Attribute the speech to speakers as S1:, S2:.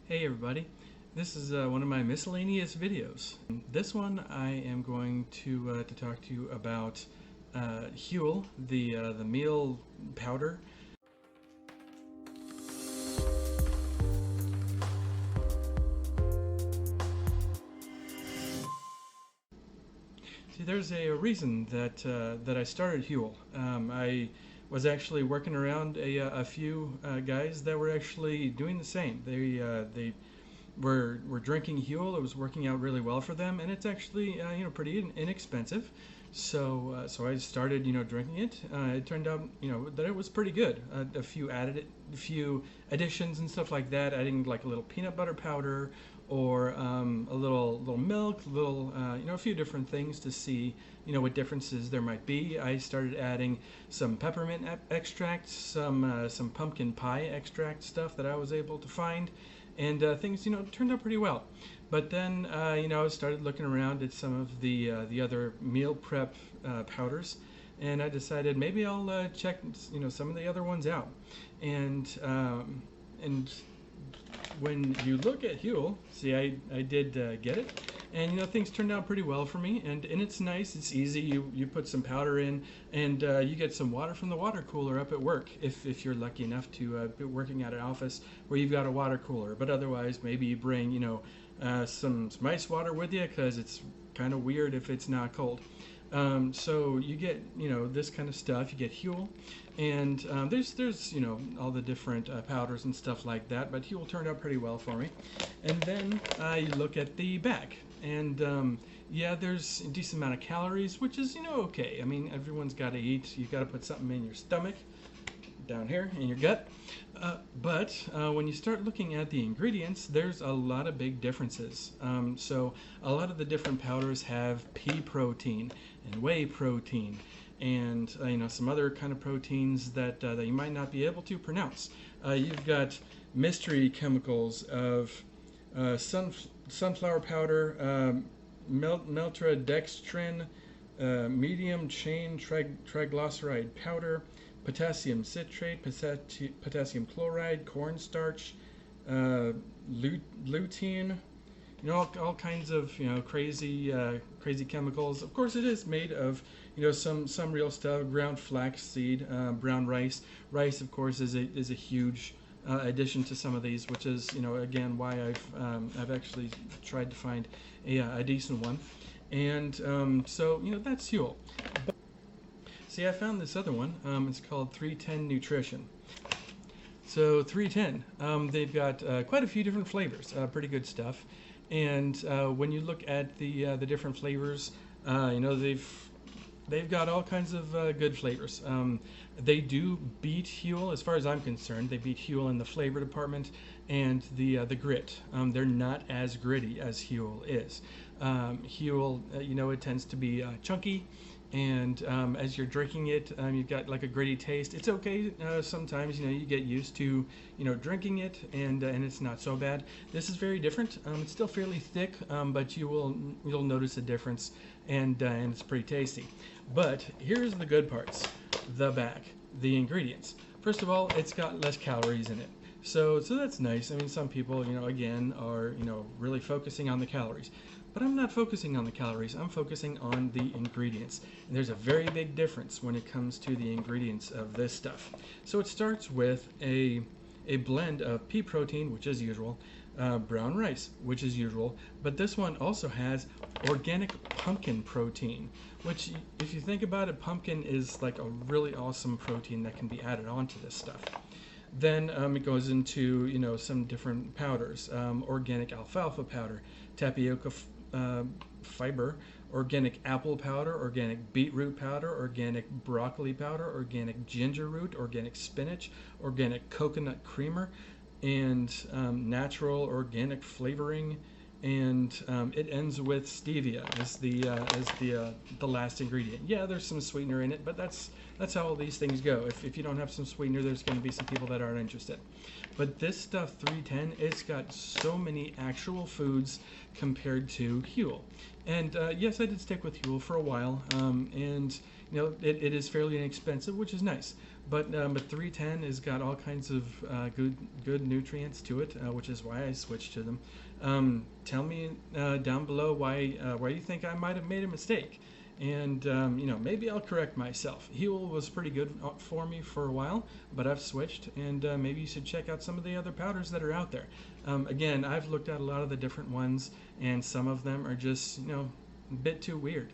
S1: Hey everybody, this is one of my miscellaneous videos. This one I am going to talk to you about Huel, the meal powder. See, there's a reason that I started Huel. I was actually working around a few guys that were actually doing the same. They were drinking Huel. It was working out really well for them, and it's actually pretty inexpensive. So I started drinking it. It turned out that it was pretty good. A few additions and stuff like that. Adding like a little peanut butter powder or a little milk, a few different things to see what differences there might be. I started adding some peppermint extract, some pumpkin pie extract stuff that I was able to find, and things turned out pretty well. But then I started looking around at some of the other meal prep powders, and I decided maybe I'll check some of the other ones out, and when you look at Huel, see, I did get it, and things turned out pretty well for me, and it's nice, it's easy. You put some powder in, and you get some water from the water cooler up at work if you're lucky enough to be working at an office where you've got a water cooler. But otherwise, maybe you bring some ice water with you, because it's kind of weird if it's not cold. So you get this kind of stuff. You get Huel, and there's all the different powders and stuff like that. But Huel turned out pretty well for me. And then I look at the back, and yeah, there's a decent amount of calories, which is okay. I mean, everyone's got to eat. You got to put something in your stomach, down here in your gut. But when you start looking at the ingredients, there's a lot of big differences. So a lot of the different powders have pea protein and whey protein, and some other kind of proteins that you might not be able to pronounce. You've got mystery chemicals of sunflower powder, maltodextrin, medium chain triglyceride powder, potassium citrate, potassium chloride, cornstarch, lutein, all kinds of crazy chemicals. Of course, it is made of some real stuff: ground flaxseed, brown rice. Rice, of course, is a huge addition to some of these, which is again why I've actually tried to find a decent one. And so that's Huel. See, I found this other one. It's called 310 Nutrition. So 310, they've got quite a few different flavors, pretty good stuff. And when you look at the different flavors, they've got all kinds of good flavors. They do beat Huel, as far as I'm concerned. They beat Huel in the flavor department and the grit. They're not as gritty as Huel is. Huel, it tends to be chunky, and as you're drinking it, you've got like a gritty taste. It's okay sometimes. You get used to drinking it, and it's not so bad. This is very different. It's still fairly thick, but you'll notice a difference, and it's pretty tasty. But here's the good parts: the back, the ingredients. First of all, it's got less calories in it. So that's nice. I mean, some people, again, are, really focusing on the calories. But I'm not focusing on the calories. I'm focusing on the ingredients. And there's a very big difference when it comes to the ingredients of this stuff. So it starts with a blend of pea protein, which is usual, brown rice, which is usual, but this one also has organic pumpkin protein, which, if you think about it, pumpkin is like a really awesome protein that can be added onto this stuff. Then it goes into some different powders: organic alfalfa powder, tapioca fiber, organic apple powder, organic beetroot powder, organic broccoli powder, organic ginger root, organic spinach, organic coconut creamer, and natural organic flavoring. And it ends with stevia as the last ingredient. Yeah, there's some sweetener in it, but that's how all these things go. If you don't have some sweetener, there's going to be some people that aren't interested. But this stuff, 310, it's got so many actual foods compared to Huel. And yes, I did stick with Huel for a while, and it is fairly inexpensive, which is nice. but 310 has got all kinds of good nutrients to it, which is why I switched to them. Tell me down below why you think I might have made a mistake, and maybe I'll correct myself. Huel was pretty good for me for a while, but I've switched, and maybe you should check out some of the other powders that are out there. Again, I've looked at a lot of the different ones, and some of them are just a bit too weird.